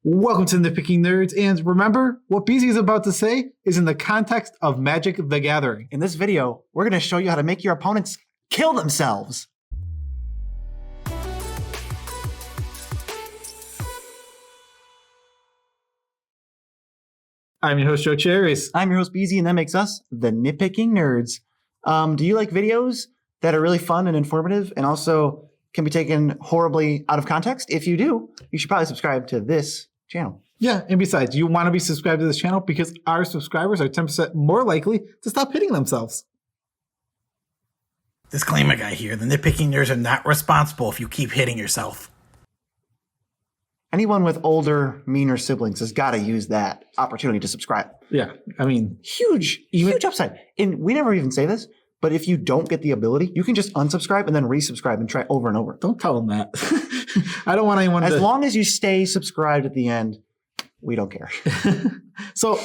Welcome to Nitpicking Nerds, and remember, what BZ is about to say is in the context of Magic the Gathering. In this video, we're going to show you how to make your opponents kill themselves. I'm your host, Joe Cherries. I'm your host, BZ, and that makes us the Nitpicking Nerds. Do you like videos that are really fun and informative and also can be taken horribly out of context? If you do, you should probably subscribe to this channel. Yeah, and besides, you want to be subscribed to this channel because our subscribers are 10% more likely to stop hitting themselves. Disclaimer guy here, the Nitpicking Nerds are not responsible if you keep hitting yourself. Anyone with older, meaner siblings has got to use that opportunity to subscribe. Yeah, I mean, Huge upside. And we never even say this, but if you don't get the ability, you can just unsubscribe and then resubscribe and try over and over. Don't tell them that. I don't want anyone As long as you stay subscribed at the end, we don't care. So,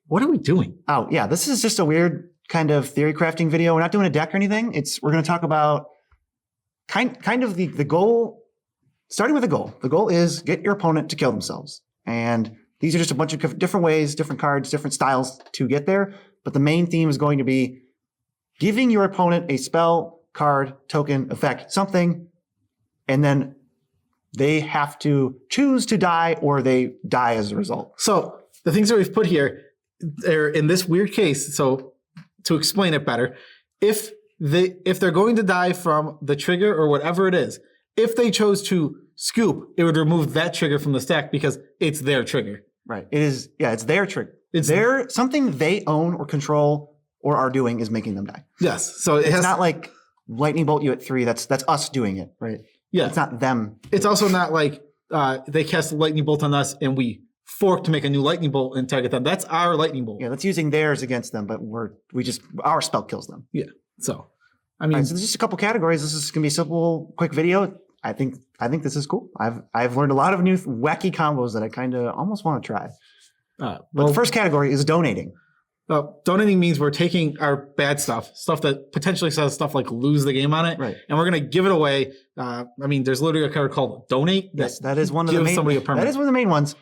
what are we doing? Oh, yeah, this is just a weird kind of theory crafting video. We're not doing a deck or anything. We're going to talk about kind of the goal, starting with the goal. The goal is get your opponent to kill themselves. And these are just a bunch of different ways, different cards, different styles to get there. But the main theme is going to be giving your opponent a spell, card, token, effect, something, and then they have to choose to die or they die as a result. So, the things that we've put here are in this weird case. So, to explain it better, if they're going to die from the trigger or whatever it is, if they chose to scoop, it would remove that trigger from the stack because it's their trigger. Right. It is, yeah, it's their trigger. It's something they own or control or are doing is making them die. Yes. So it's not like lightning bolt you at 3. That's us doing it, right? Yeah. It's not them. It's also not like they cast a lightning bolt on us and we fork to make a new lightning bolt and target them. That's our lightning bolt. Yeah, that's using theirs against them, but our spell kills them. Yeah. So, I mean, so there's just a couple categories. This is gonna be a simple, quick video. I think this is cool. I've learned a lot of new wacky combos that I kind of almost want to try. But the first category is donating. Donating means we're taking our bad stuff that potentially says stuff like lose the game on it, right? And we're going to give it away. I mean, there's literally a card called donate. Yes, that is one of the main. That is one of the main ones.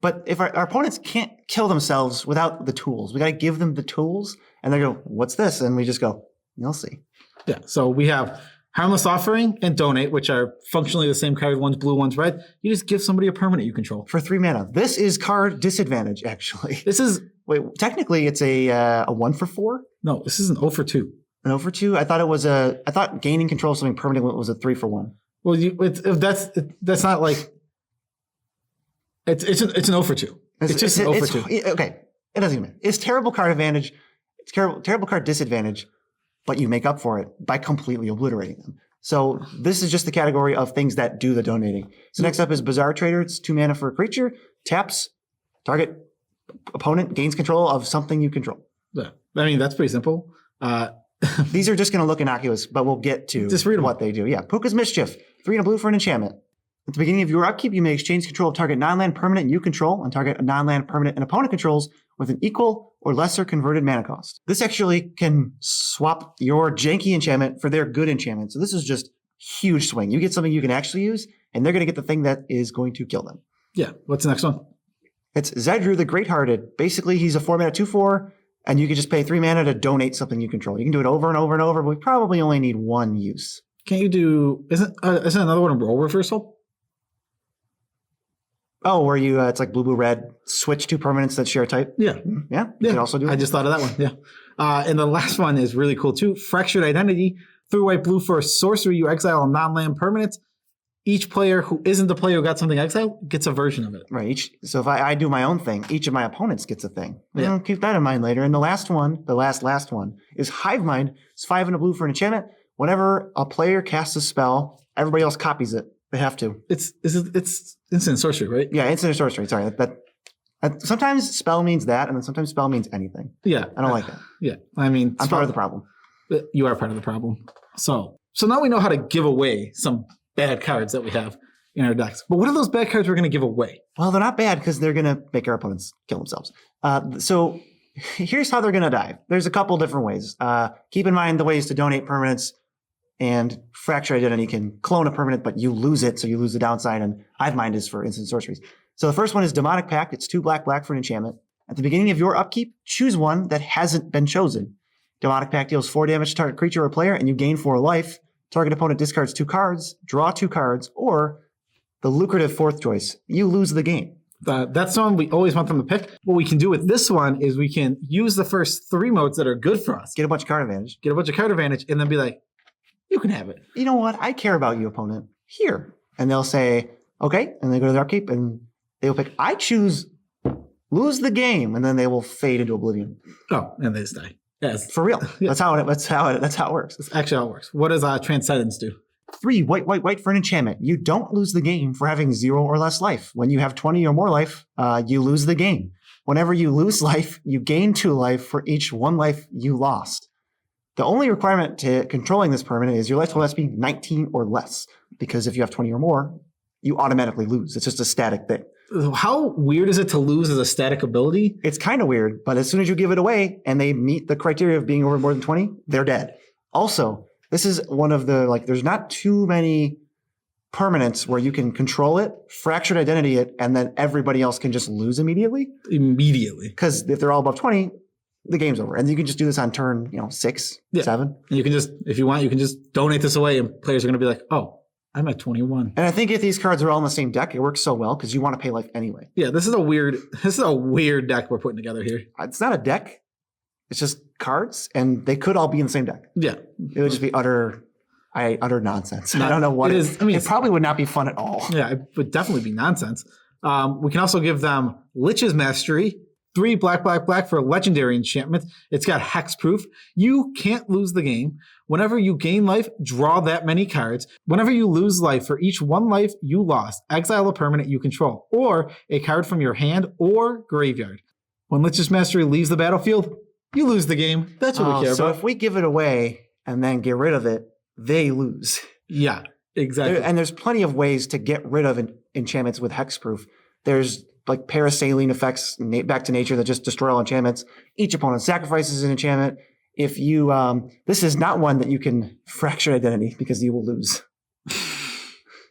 But if our opponents can't kill themselves without the tools, we got to give them the tools, and they go, "What's this?" And we just go, "You'll see." Yeah. So we have Harmless Offering and Donate, which are functionally the same card. One's blue, one's red. You just give somebody a permanent you control for 3 mana. This is card disadvantage. Actually, this is. Wait, technically it's a 1 for 4? No, this is an 0 for 2. An 0 for 2? I thought gaining control of something permanent was a 3 for 1. Well, that's not like it's an 0 for 2. It's just an 0 for 2. Okay, it doesn't even matter. It's terrible card advantage. It's terrible card disadvantage, but you make up for it by completely obliterating them. So this is just the category of things that do the donating. So next up is Bizarre Trader. It's 2 mana for a creature. Taps, target opponent gains control of something you control. Yeah. I mean, that's pretty simple. These are just going to look innocuous, but we'll get to just read what they do. Yeah. Puka's Mischief. 3 and a blue for an enchantment. At the beginning of your upkeep, you may exchange control of target non-land permanent you control and target a non-land permanent an opponent controls with an equal or lesser converted mana cost. This actually can swap your janky enchantment for their good enchantment. So this is just huge swing. You get something you can actually use, and they're going to get the thing that is going to kill them. Yeah. What's the next one? It's Zedru the Great-Hearted. Basically, he's a 4 mana 2/4, and you can just pay 3 mana to donate something you control. You can do it over and over and over, but we probably only need 1 use. Can't you do? Isn't another one a role reversal? Oh, where you it's like blue red switch 2 permanents that share type. Yeah, yeah. You can also do it. I just thought of that one. Yeah, and the last one is really cool too. Fractured Identity. 3 white blue for a sorcery. You exile a non-land permanent. Each player who isn't the player who got something exiled gets a version of it. Right. So if I do my own thing, each of my opponents gets a thing. Yeah. Keep that in mind later. And the last one, the last one, is Hive Mind. It's 5 and a blue for an enchantment. Whenever a player casts a spell, everybody else copies it. They have to. It's instant sorcery, right? Yeah, instant sorcery. Sorry. That sometimes spell means that, and then sometimes spell means anything. Yeah. I don't like that. Yeah. I mean, I'm part of the problem. You are part of the problem. So now we know how to give away some bad cards that we have in our decks. But what are those bad cards we're going to give away? Well, they're not bad because they're going to make our opponents kill themselves. So here's how they're going to die. There's a couple different ways. Keep in mind the ways to donate permanents and Fracture Identity can clone a permanent, but you lose it, so you lose the downside, and Hive Mind is for instant sorceries. So the first one is Demonic Pact. It's 2 black for an enchantment. At the beginning of your upkeep, choose one that hasn't been chosen. Demonic Pact deals 4 damage to target creature or player, and you gain 4 life. Target opponent discards 2 cards, draw 2 cards, or the lucrative 4th choice, you lose the game. That's the one we always want them to pick. What we can do with this one is we can use the first 3 modes that are good for us. Get a bunch of card advantage. Get a bunch of card advantage, and then be like, you can have it. You know what? I care about you, opponent. Here. And they'll say, okay. And they go to their upkeep, and they'll pick, I choose lose the game, and then they will fade into oblivion. Oh, and they just die. Yes. For real. Yeah. That's how it works. That's actually how it works. What does Transcendence do? 3 white for an enchantment. You don't lose the game for having 0 or less life. When you have 20 or more life, you lose the game. Whenever you lose life, you gain 2 life for each 1 life you lost. The only requirement to controlling this permanent is your life total has to be 19 or less, because if you have 20 or more, you automatically lose. It's just a static thing. How weird is it to lose as a static ability? It's kind of weird, but as soon as you give it away and they meet the criteria of being over more than 20, they're dead. Also, this is one of the, there's not too many permanents where you can control it, fractured identity it, and then everybody else can just lose immediately. Immediately. Because if they're all above 20, the game's over. And you can just do this on turn, 6, 7. And you can just, if you want, you can just donate this away and players are going to be like, oh, I'm at 21. And I think if these cards are all in the same deck, it works so well because you want to pay life anyway. Yeah, this is a weird deck we're putting together here. It's not a deck. It's just cards, and they could all be in the same deck. Yeah. It would just be utter nonsense. I don't know what it is. I mean, it probably would not be fun at all. Yeah, it would definitely be nonsense. We can also give them Lich's Mastery, 3 black for a legendary enchantment. It's got hexproof. You can't lose the game. Whenever you gain life, draw that many cards. Whenever you lose life, for each 1 life you lost, exile a permanent you control, or a card from your hand or graveyard. When Lich's Mastery leaves the battlefield, you lose the game. That's what we care so about. if we give it away and then get rid of it, they lose. Yeah, exactly. And there's plenty of ways to get rid of enchantments with hexproof. There's like parasaline effects back to nature that just destroy all enchantments. Each opponent sacrifices an enchantment. If you, this is not one that you can fracture identity because you will lose.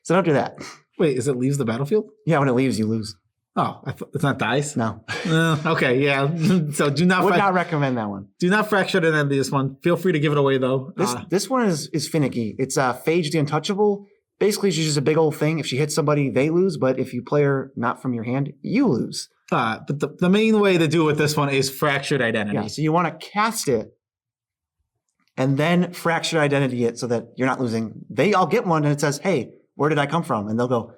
So don't do that. Wait, is it leaves the battlefield? Yeah, when it leaves, you lose. Oh, it's not dice? No. Okay, yeah. So do not... Would not recommend that one. Do not fracture identity this one. Feel free to give it away, though. This one is finicky. It's Phage the Untouchable. Basically, she's just a big old thing. If she hits somebody, they lose. But if you play her not from your hand, you lose. But the main way to do it with this one is fractured identity. Yeah, so you want to cast it and then fractured identity it so that you're not losing. They all get one and it says, hey, where did I come from? And they'll go,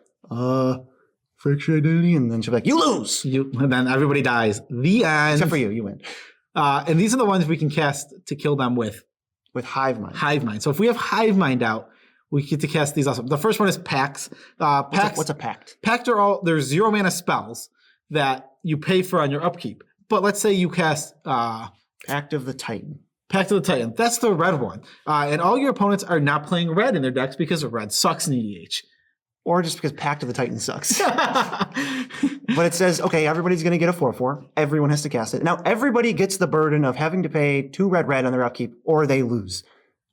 fractured identity. And then she'll be like, you lose. And then everybody dies. The end. Except for you. You win. And these are the ones we can cast to kill them with. With Hive Mind. Hive Mind. So if we have Hive Mind out, we get to cast these also. The first one is Pacts. What's a Pact? Pact there's 0 mana spells that you pay for on your upkeep. But let's say you cast Pact of the Titan. Pact of the Titan. That's the red one. And all your opponents are not playing red in their decks because red sucks in EDH. Or just because Pact of the Titan sucks. But it says, okay, everybody's going to get a 4/4. Everyone has to cast it. Now, everybody gets the burden of having to pay 2 red on their upkeep, or they lose.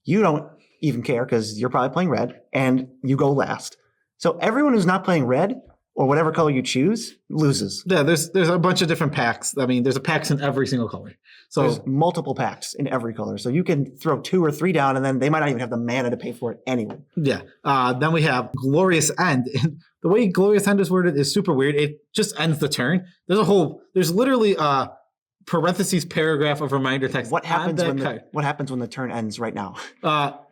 You don't even care because you're probably playing red, and you go last. So everyone who's not playing red, or whatever color you choose, loses. Yeah, there's a bunch of different packs. I mean, there's a packs in every single color. So there's multiple packs in every color. So you can throw 2 or 3 down, and then they might not even have the mana to pay for it anyway. Yeah. Then we have Glorious End. The way Glorious End is worded is super weird. It just ends the turn. There's literally a parentheses paragraph of reminder text. What happens when the turn ends right now?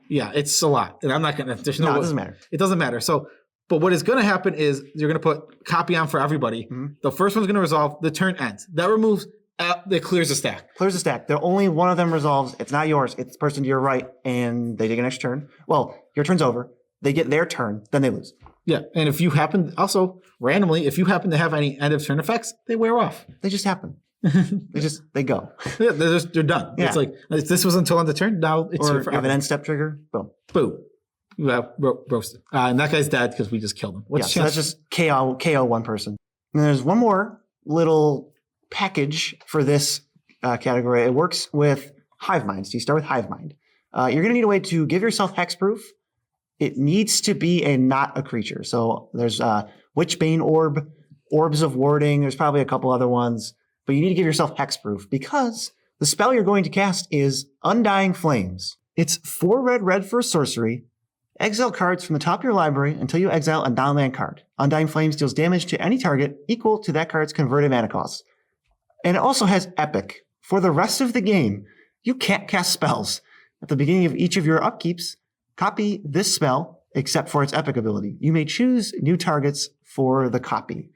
Yeah, it's a lot. And I'm not going to, it doesn't matter. It doesn't matter. So, but what is going to happen is you're going to put copy on for everybody. Mm-hmm. The first one's going to resolve. The turn ends. That removes, it clears the stack. Clears the stack. The only one of them resolves. It's not yours. It's the person to your right, and they take an extra turn. Well, your turn's over. They get their turn. Then they lose. Yeah, and if you happen, also randomly, if you happen to have any end of turn effects, they wear off. They just happen. they go. Yeah, they're done. Yeah. It's like this was until end of turn. Now it's or you have an end step trigger. Boom. You have roasted. And that guy's dead because we just killed him. So that's just KO one person. And there's one more little package for this category. It works with Hive Mind. So you start with Hive Mind. You're going to need a way to give yourself hexproof. It needs to be not a creature. So there's Witchbane Orb. Orbs of Warding. There's probably a couple other ones, but you need to give yourself hexproof because the spell you're going to cast is Undying Flames. It's 4 red for a sorcery. Exile cards from the top of your library until you exile a non-land card. Undying Flames deals damage to any target equal to that card's converted mana cost. And it also has Epic. For the rest of the game, you can't cast spells. At the beginning of each of your upkeeps, copy this spell, except for its Epic ability. You may choose new targets for the copy.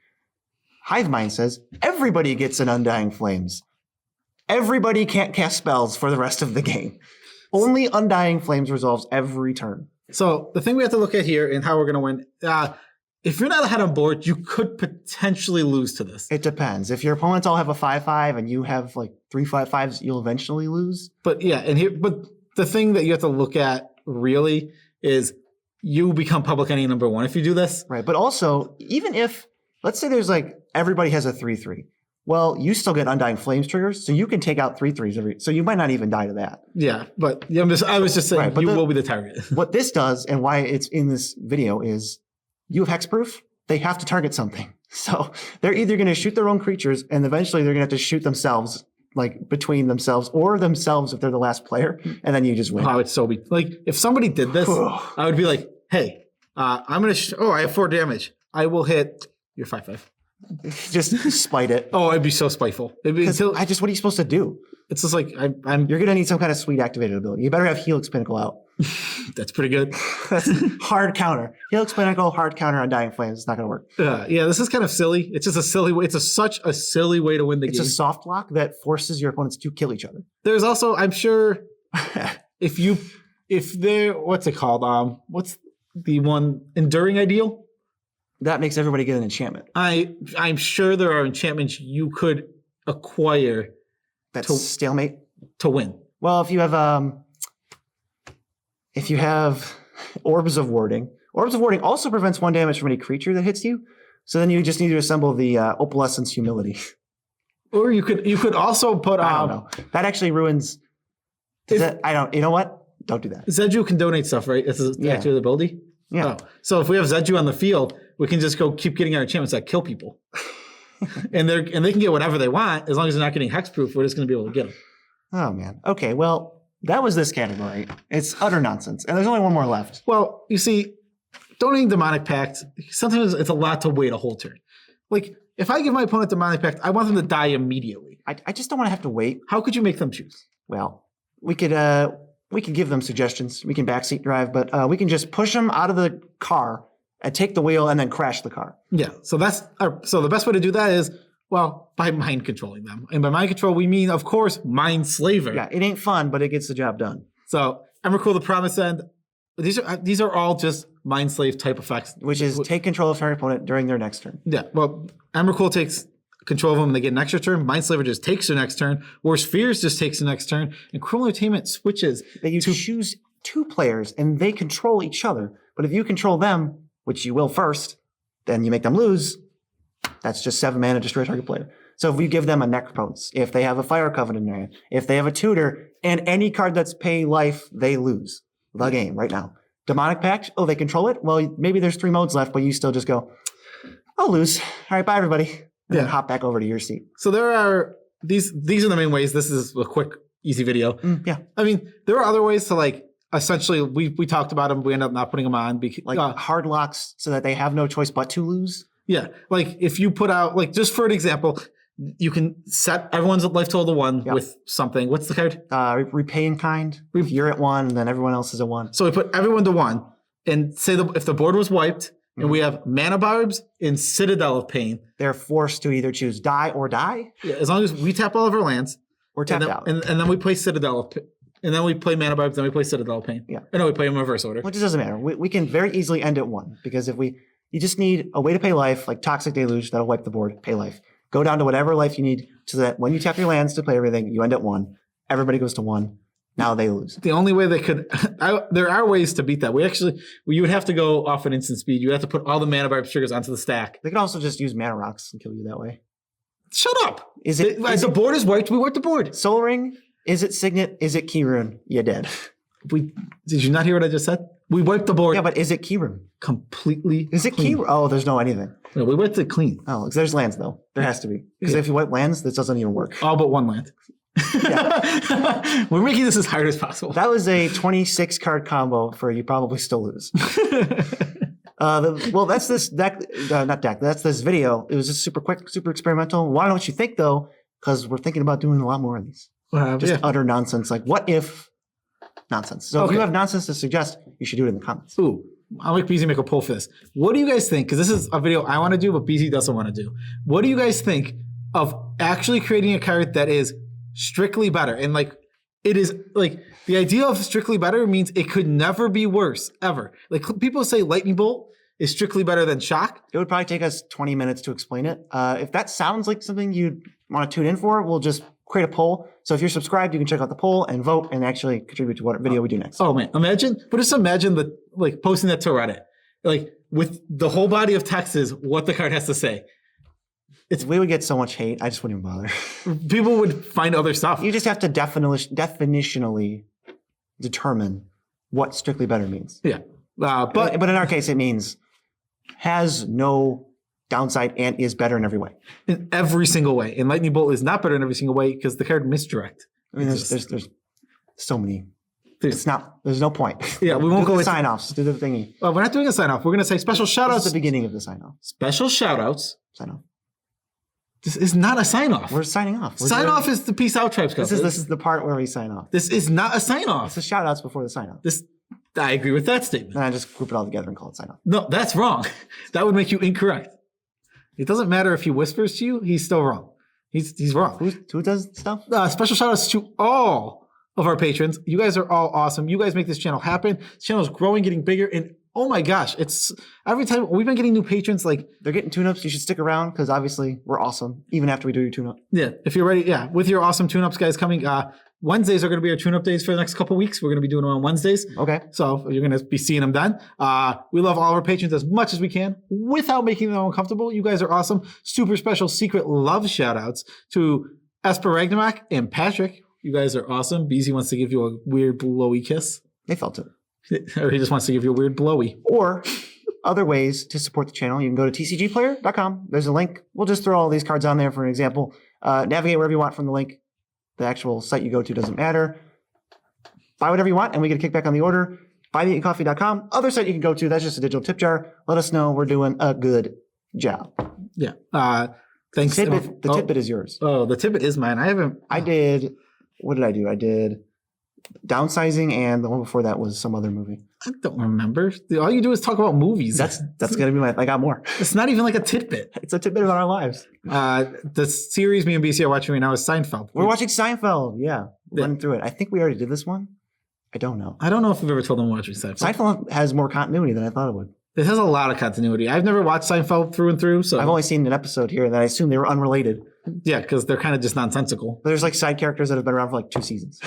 Hive Mind says, everybody gets an Undying Flames. Everybody can't cast spells for the rest of the game. Only Undying Flames resolves every turn. So the thing we have to look at here and how we're going to win, if you're not ahead on board, you could potentially lose to this. It depends. If your opponents all have a 5/5 and you have like 3 5/5s, you'll eventually lose. But yeah, but the thing that you have to look at really is you become public enemy number 1 if you do this. Right. But also, even if, let's say there's like, everybody has a 3/3. Well, you still get Undying Flames triggers, so you can take out 3/3s so you might not even die to that. Yeah, but I was just saying, right, you will be the target. What this does, and why it's in this video, is you have hexproof, they have to target something. So they're either going to shoot their own creatures, and eventually they're going to have to shoot themselves, like between themselves, or themselves if they're the last player, and then you just win. Oh, it's so like, if somebody did this, I would be like, hey, I'm going to, I have 4 damage. I will hit your 5/5. Just spite it. Oh, I'd be so spiteful. It'd be what are you supposed to do? It's just like you're gonna need some kind of sweet activated ability. You better have Helix Pinnacle out. That's pretty good. That's hard counter. Helix Pinnacle, hard counter on Dying Flames. It's not gonna work. Yeah, this is kind of silly. It's just a silly way. It's such a silly way to win the game. It's a soft block that forces your opponents to kill each other. There's also, I'm sure, if they're, what's it called? What's the one, Enduring Ideal? That makes everybody get an enchantment. I'm sure there are enchantments you could acquire That's stalemate to win. Well, if you have Orbs of Warding also prevents 1 damage from any creature that hits you. So then you just need to assemble the Opalescence Humility. Or you could also put I don't know. That actually ruins. You know what? Don't do that. Zedju can donate stuff, right? This is actually the ability. Yeah. Oh. So if we have Zedju on the field, we can just go keep getting our enchantments that kill people. and they can get whatever they want as long as they're not getting hexproof. We're just going to be able to get them. Oh man. Okay. Well, that was this category. It's utter nonsense, and there's only one more left. Well, you see, donating Demonic Pact, sometimes it's a lot to wait a whole turn. Like if I give my opponent Demonic Pact, I want them to die immediately. I just don't want to have to wait. How could you make them choose? Well, we could give them suggestions. We can backseat drive, but we can just push them out of the car and take the wheel and then crash the car. Yeah. So the best way to do that is, well, by mind controlling them. And by mind control, we mean, of course, mind slaver. Yeah, it ain't fun, but it gets the job done. So Emrakul, the Promised End, these are all just mind slave type effects. Which is take control of target opponent during their next turn. Yeah. Well, Emrakul takes control of them and they get an extra turn. Mind Slaver just takes their next turn. Worst Fears just takes the next turn. And Cruel Entertainment switches. That you choose 2 players and they control each other. But if you control them, which you will first, then you make them lose. That's just 7 mana, destroy target player. So if we give them a Necropotence, if they have a Fire Covenant in their hand, if they have a Tutor, and any card that's pay life, they lose the game right now. Demonic Pact, they control it? Well, maybe there's 3 modes left, but you still just go, I'll lose. All right, bye everybody. And then hop back over to your seat. So there are, these are the main ways. This is a quick, easy video. Yeah. I mean, there are other ways to essentially, we talked about them, we end up not putting them on. Because, hard locks so that they have no choice but to lose? Yeah. Like if you put out, just for an example, you can set everyone's life total to 1 with something. What's the card? Repay in kind. You're at 1, and then everyone else is at 1. So we put everyone to 1, and say if the board was wiped, and we have Mana Barbs and Citadel of Pain, they're forced to either choose die or die. Yeah, as long as we tap all of our lands, we're tapped out, and then we play Citadel of Pain, and then we play Mana Barbs, then we play Citadel of Pain. Yeah, no, we play them in reverse order. Which doesn't matter. We can very easily end at 1 because you just need a way to pay life, like Toxic Deluge, that'll wipe the board. Pay life. Go down to whatever life you need so that when you tap your lands to play everything, you end at 1. Everybody goes to 1. Now they lose. The only way they could, there are ways to beat that. You would have to go off an instant speed. You would have to put all the Mana Barb triggers onto the stack. They could also just use Mana Rocks and kill you that way. Shut up. The board is wiped, we wipe the board. Soul Ring? Is it Signet? Is it Key Rune? You're dead. Did you not hear what I just said? We wiped the board Yeah, but is it keyroom? completely. Is it clean. key? Oh, there's no anything. No, we wiped it clean. Oh, 'cause there's lands though. There has to be. Because if you wipe lands, this doesn't even work. All but one land. We're making this as hard as possible. That was a 26 card combo for you probably still lose. That's this deck, not deck. That's this video. It was just super quick, super experimental. Want to know what you think though? Because we're thinking about doing a lot more of these. Just utter nonsense. Like what if nonsense? So if you have nonsense to suggest, you should do it in the comments. Ooh, I'll make BZ make a poll for this. What do you guys think? Because this is a video I want to do, but BZ doesn't want to do. What do you guys think of actually creating a card that is strictly better? And like, it is like the idea of strictly better means it could never be worse ever. Like people say lightning bolt is strictly better than shock. It would probably take us 20 minutes to explain it. If that sounds like something you'd want to tune in for, we'll just create a poll. So if you're subscribed, you can check out the poll and vote and actually contribute to what video we do next. Oh man, just imagine the like posting that to Reddit, like with the whole body of text is what the card has to say. We would get so much hate. I just wouldn't even bother. People would find other stuff. You just have to definitionally determine what strictly better means. Yeah, but in our case, it means has no downside and is better in every way. In every single way. And lightning bolt is not better in every single way because the card misdirect. I mean, there's so many. There's no point. Yeah, we won't go with sign offs. Do the thingy. Well, we're not doing a sign off. We're going to say special shout outs. This is the beginning of the sign off. Special shout outs. Sign off. This is not a sign off. We're signing off. Sign off is the peace out tribes. This is the part where we sign off. This is not a sign off. It's the shout outs before the sign off. I agree with that statement. And I just group it all together and call it sign off. No, that's wrong. That would make you incorrect. It doesn't matter if he whispers to you, he's still wrong. He's wrong. Who does stuff? Special shout outs to all of our patrons. You guys are all awesome. You guys make this channel happen. This channel is growing, getting bigger, and oh my gosh, it's every time we've been getting new patrons. Like they're getting tune-ups. You should stick around because obviously we're awesome even after we do your tune-up. Yeah, if you're ready. Yeah, with your awesome tune-ups, guys, coming. Wednesdays are going to be our tune-up days for the next couple weeks. We're going to be doing them on Wednesdays. Okay. So you're going to be seeing them then. We love all our patrons as much as we can without making them uncomfortable. You guys are awesome. Super special secret love shout-outs to Esper Ragnarok and Patrick. You guys are awesome. BZ wants to give you a weird blowy kiss. They felt it. Or he just wants to give you a weird blowy. Or other ways to support the channel. You can go to tcgplayer.com. There's a link. We'll just throw all these cards on there for an example. Navigate wherever you want from the link. The actual site you go to doesn't matter. Buy whatever you want, and we get a kickback on the order. Buymeatandcoffee.com. Other site you can go to, that's just a digital tip jar. Let us know we're doing a good job. Yeah. Thanks. The tidbit is yours. Oh, the tidbit is mine. What did I do? I did Downsizing, and the one before that was some other movie. I don't remember. All you do is talk about movies. That's gonna be I got more. It's not even like a tidbit. It's a tidbit about our lives. The series me and BC are watching right now is Seinfeld. We're watching Seinfeld. Yeah. Running through it. I think we already did this one. I don't know. I don't know if we've ever told them we're watching Seinfeld. Seinfeld has more continuity than I thought it would. It has a lot of continuity. I've never watched Seinfeld through and through, so I've only seen an episode here that I assume they were unrelated. Yeah, because they're kind of just nonsensical. But there's like side characters that have been around for like 2 seasons.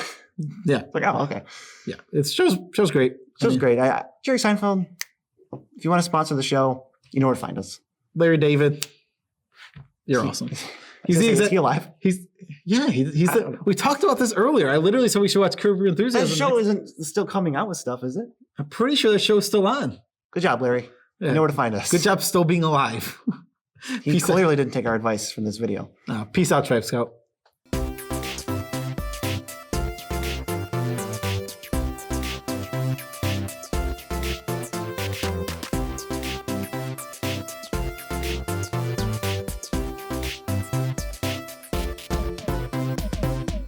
Yeah. It's like, oh, okay. Yeah. It show's great. Show's great. Jerry Seinfeld, if you want to sponsor the show, you know where to find us. Larry David. You're awesome. Is he alive? We talked about this earlier. I literally said we should watch Curb Your Enthusiasm. That show isn't still coming out with stuff, is it? I'm pretty sure the show's still on. Good job, Larry. Yeah. You know where to find us. Good job still being alive. He clearly didn't take our advice from this video. Peace out, Tribe Scout.